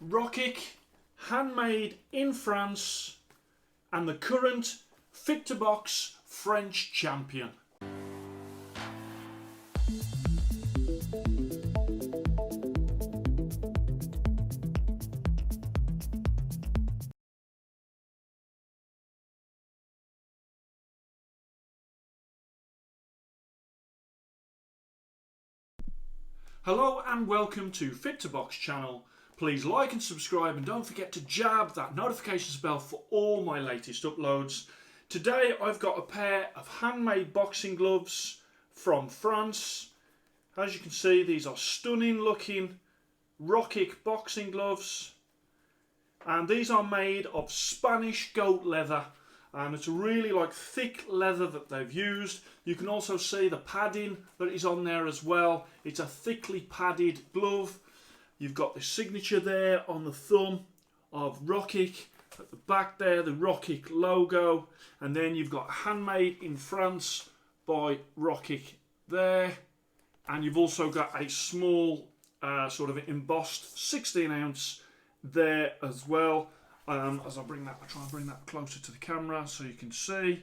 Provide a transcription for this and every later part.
Rockkick, handmade in France, and the current Fit to Box French champion. Hello and welcome to Fit to Box channel. Please like and subscribe and don't forget to jab that notifications bell for all my latest uploads. Today I've got a pair of handmade boxing gloves from France. As you can see, these are stunning looking Rockkick boxing gloves, and these are made of Spanish goat leather, and it's a really thick leather that they've used. You can also see the padding that is on there as well. It's a thickly padded glove. You've got the signature there on the thumb of Rockkick. At the back there, the Rockkick logo. And then you've got handmade in France by Rockkick there. And you've also got a small sort of embossed 16-ounce there as well. As I try and bring that closer to the camera so you can see.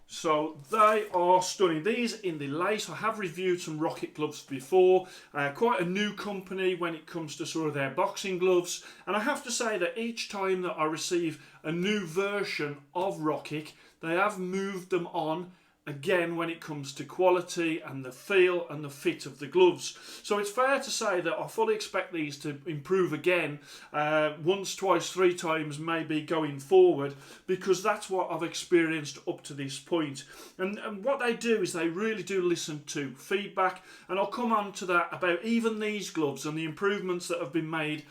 So they are stunning. These in the lace. I have reviewed some Rockkick gloves before. Quite a new company when it comes to sort of their boxing gloves. And I have to say that each time that I receive a new version of Rockkick, they have moved them on again when it comes to quality and the feel and the fit of the gloves. So it's fair to say that I fully expect these to improve again once, twice, three times maybe going forward, because that's what I've experienced up to this point. And what they do is they really do listen to feedback, and I'll come on to that about even these gloves and the improvements that have been made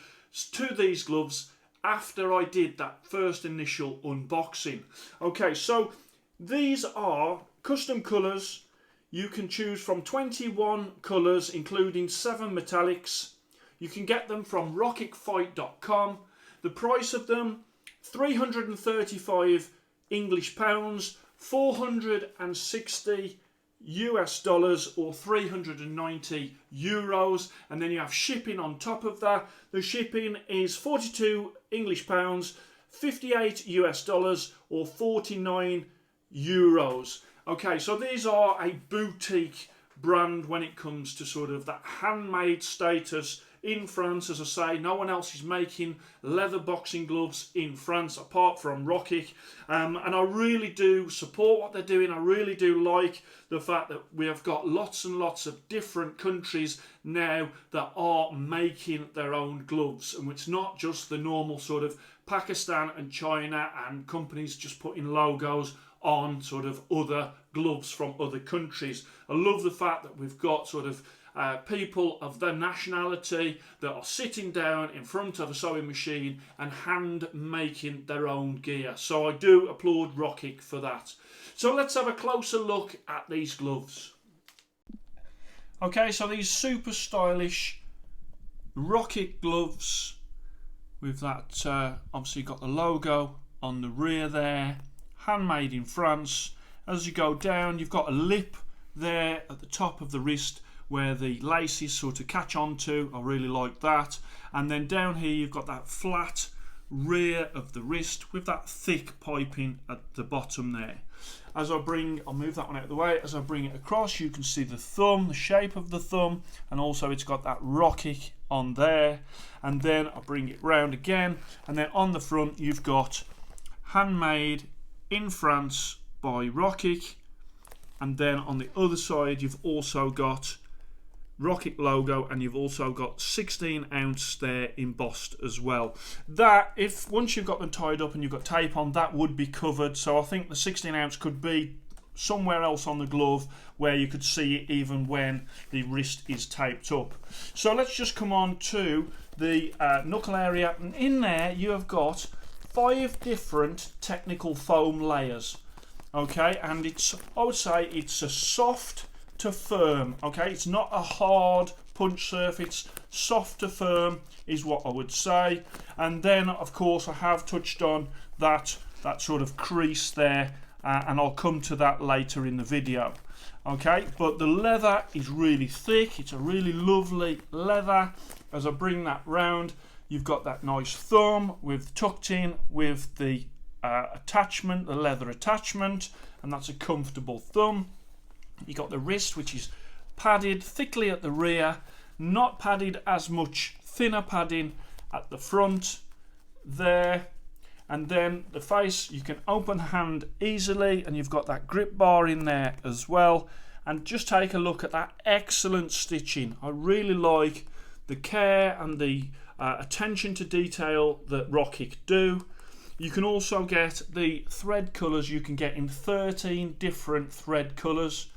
to these gloves after I did that first initial unboxing. Okay, so these are custom colours. You can choose from 21 colours, including 7 metallics. You can get them from rockkickfight.com. The price of them, 335 English pounds, 460 US dollars, or 390 euros. And then you have shipping on top of that. The shipping is 42 English pounds, 58 US dollars, or 49 euros. Okay, so these are a boutique brand when it comes to sort of that handmade status in France. As I say, no one else is making leather boxing gloves in France apart from Rockkick. And I really do support what they're doing. I really do like the fact that we have got lots and lots of different countries now that are making their own gloves. And it's not just the normal sort of Pakistan and China and companies just putting logos on sort of other gloves from other countries. I love the fact that we've got sort of people of their nationality that are sitting down in front of a sewing machine and hand making their own gear. So I do applaud Rockkick for that. So let's have a closer look at these gloves. Okay, so these super stylish Rockkick gloves with that obviously got the logo on the rear there. Handmade in France. As you go down, you've got a lip there at the top of the wrist where the laces sort of catch onto. I really like that. And then down here you've got that flat rear of the wrist with that thick piping at the bottom there. I'll move that one out of the way. As I bring it across, you can see the thumb, the shape of the thumb, and also it's got that Rockkick on there. And then I bring it round again, and then on the front you've got handmade in France by Rockkick, and then on the other side you've also got Rockkick logo, and you've also got 16-ounce there embossed as well. That, if once you've got them tied up and you've got tape on, that would be covered. So I think the 16-ounce could be somewhere else on the glove where you could see it even when the wrist is taped up. So let's just come on to the knuckle area, and in there you have got 5 different technical foam layers. Okay, and I would say it's a soft to firm. Okay, it's not a hard punch surface. Soft to firm is what I would say. And then of course I have touched on that sort of crease there, and I'll come to that later in the video. Okay, but the leather is really thick. It's a really lovely leather. As I bring that round, you've got that nice thumb with tucked in with the attachment, the leather attachment, and that's a comfortable thumb. You got the wrist, which is padded thickly at the rear, not padded as much, thinner padding at the front there. And then the face, you can open the hand easily, and you've got that grip bar in there as well. And just take a look at that excellent stitching. I really like the care and the attention to detail that Rockkick do. You can also get the thread colours. You can get in 13 different thread colours.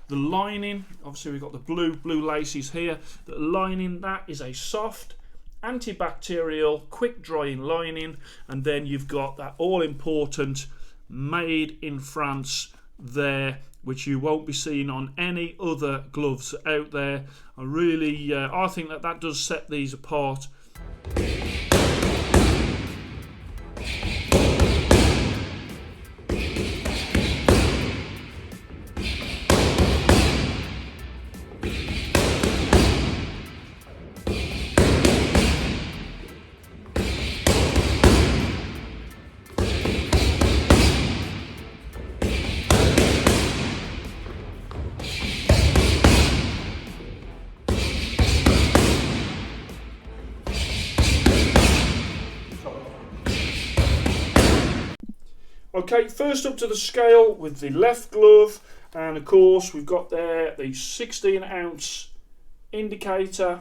The lining, obviously we've got the blue laces here. The lining, that is a soft, antibacterial, quick drying lining. And then you've got that all important made in France there, which you won't be seeing on any other gloves out there. I think that does set these apart. Okay, first up to the scale with the left glove, and of course we've got there the 16-ounce indicator,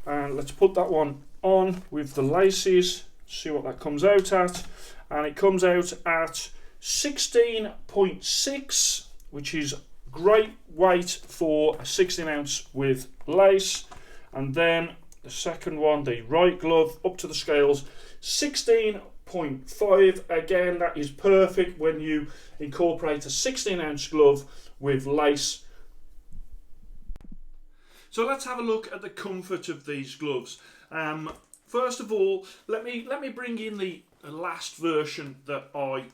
and let's put that one on with the laces, see what that comes out at, and it comes out at 16.6, which is great weight for a 16-ounce with lace. And then the second one, the right glove, up to the scales, 16.5. Again, that is perfect when you incorporate a 16-ounce glove with lace. So let's have a look at the comfort of these gloves. First of all, let me bring in the last version that I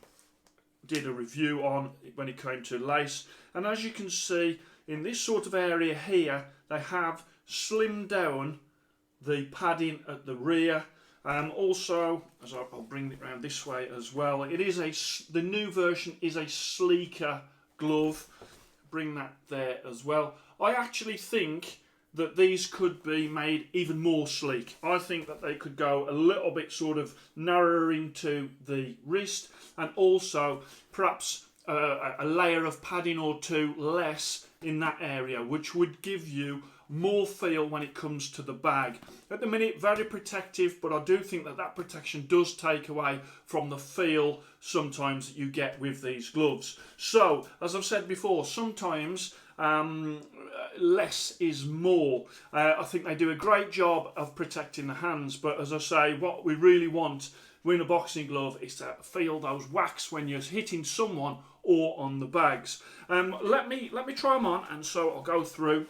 did a review on when it came to lace. And as you can see, in this sort of area here, they have slimmed down the padding at the rear. Also, as I'll bring it around this way as well, the new version is a sleeker glove. Bring that there as well. I actually think that these could be made even more sleek. I think that they could go a little bit sort of narrower into the wrist, and also perhaps a layer of padding or two less in that area, which would give you more feel when it comes to the bag. At the minute, very protective, but I do think that protection does take away from the feel sometimes that you get with these gloves. So, as I've said before, sometimes less is more. I think they do a great job of protecting the hands, but as I say, what we really want with a boxing glove is to feel those whacks when you're hitting someone or on the bags. Let me try them on, and so I'll go through.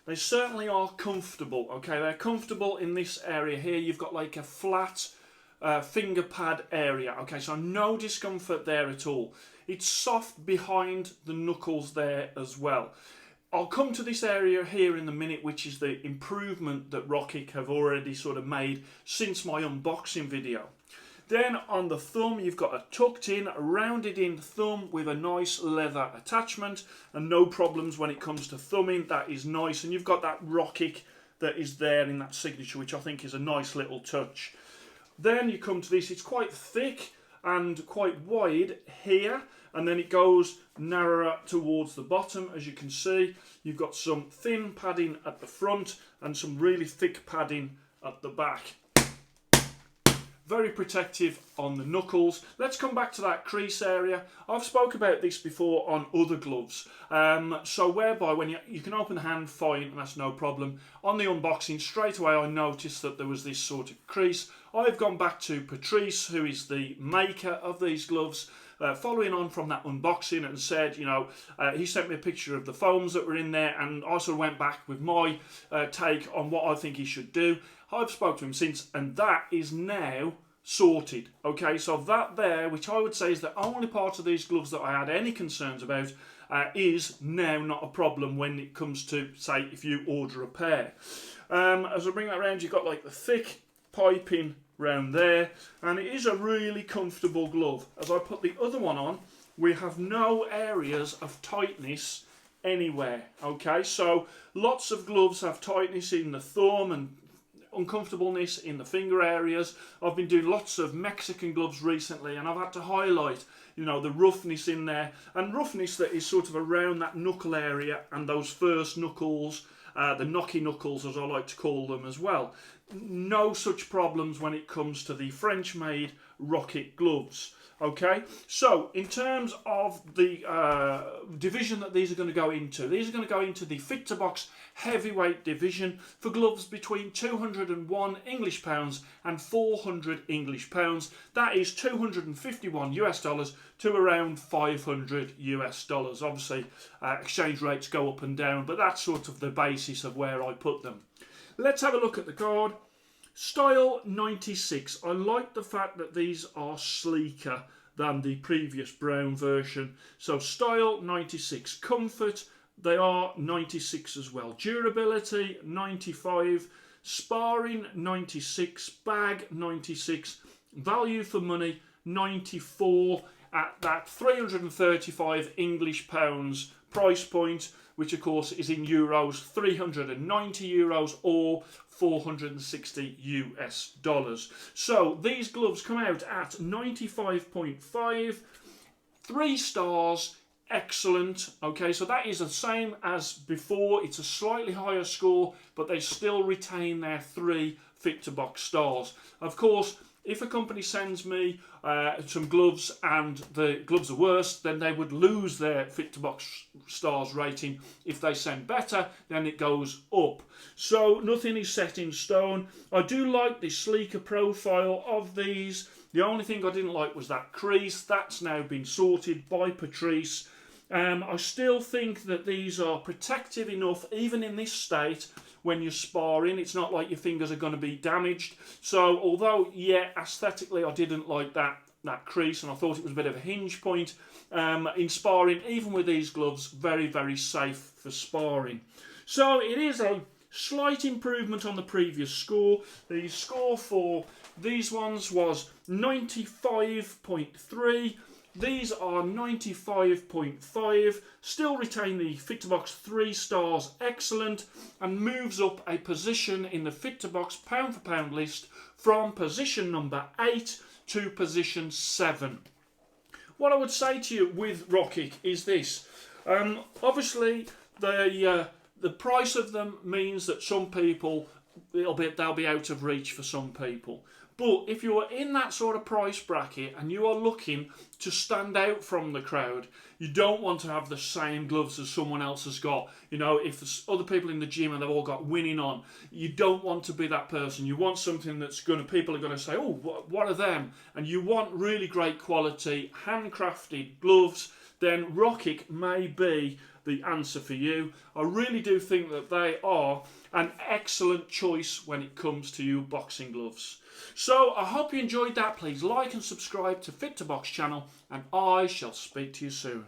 They certainly are comfortable, okay? They're comfortable in this area here. You've got like a flat finger pad area, okay? So no discomfort there at all. It's soft behind the knuckles there as well. I'll come to this area here in a minute, which is the improvement that Rockkick have already sort of made since my unboxing video. Then on the thumb, you've got a tucked in, rounded in thumb with a nice leather attachment, and no problems when it comes to thumbing. That is nice, and you've got that Rockkick that is there in that signature, which I think is a nice little touch. Then you come to this, it's quite thick and quite wide here, and then it goes narrower towards the bottom. As you can see, you've got some thin padding at the front and some really thick padding at the back. Very protective on the knuckles. Let's come back to that crease area. I've spoke about this before on other gloves. So whereby when you can open the hand fine, and that's no problem. On the unboxing, straight away I noticed that there was this sort of crease. I've gone back to Patrice, who is the maker of these gloves, following on from that unboxing, and said, he sent me a picture of the foams that were in there, and I sort of went back with my take on what I think he should do. I've spoken to him since, and that is now sorted. Okay, so that there, which I would say is the only part of these gloves that I had any concerns about, is now not a problem when it comes to, say, if you order a pair. As I bring that around, you've got like the thick piping round there, and it is a really comfortable glove. As I put the other one on, we have no areas of tightness anywhere. Okay, so lots of gloves have tightness in the thumb and uncomfortableness in the finger areas. I've been doing lots of Mexican gloves recently, and I've had to highlight, you know, the roughness in there, and roughness that is sort of around that knuckle area and those first knuckles, the knocky knuckles as I like to call them as well. No such problems when it comes to the French-made Rockkick gloves. Okay, so in terms of the division that these are going to go into, these are going to go into the Fit to Box heavyweight division for gloves between 201 English pounds and 400 English pounds. That is 251 US dollars to around 500 US dollars. Obviously, exchange rates go up and down, but that's sort of the basis of where I put them. Let's have a look at the card. Style 96. I like the fact that these are sleeker than the previous brown version. So style 96. Comfort, they are 96 as well. Durability 95. Sparring 96. Bag 96. Value for money 94 at that 335 English pounds price point, which of course is in euros, 390 euros or 460 US dollars. So these gloves come out at 95.5, 3 stars, excellent. Okay, so that is the same as before. It's a slightly higher score, but they still retain their 3 Fit to Box stars. Of course, if a company sends me some gloves and the gloves are worse, then they would lose their Fit to Box stars rating. If they send better, then it goes up. So nothing is set in stone. I do like the sleeker profile of these. The only thing I didn't like was that crease. That's now been sorted by Patrice. I still think that these are protective enough, even in this state, when you're sparring. It's not like your fingers are going to be damaged. So although, yeah, aesthetically I didn't like that crease, and I thought it was a bit of a hinge point, in sparring, even with these gloves, very, very safe for sparring. So it is a slight improvement on the previous score. The score for these ones was 95.3. These are 95.5, still retain the Fit to Box 3 stars, excellent, and moves up a position in the Fit to Box pound for pound list from position number 8 to position 7. What I would say to you with Rockkick is this. Obviously, the price of them means that some people, they'll be out of reach for some people. But if you are in that sort of price bracket and you are looking to stand out from the crowd, you don't want to have the same gloves as someone else has got. You know, if there's other people in the gym and they've all got winning on, you don't want to be that person. You want something that's people are going to say, oh, what are them? And you want really great quality, handcrafted gloves, then Rockkick may be the answer for you. I really do think that they are an excellent choice when it comes to you boxing gloves. So I hope you enjoyed that. Please like and subscribe to Fit to Box channel, and I shall speak to you soon.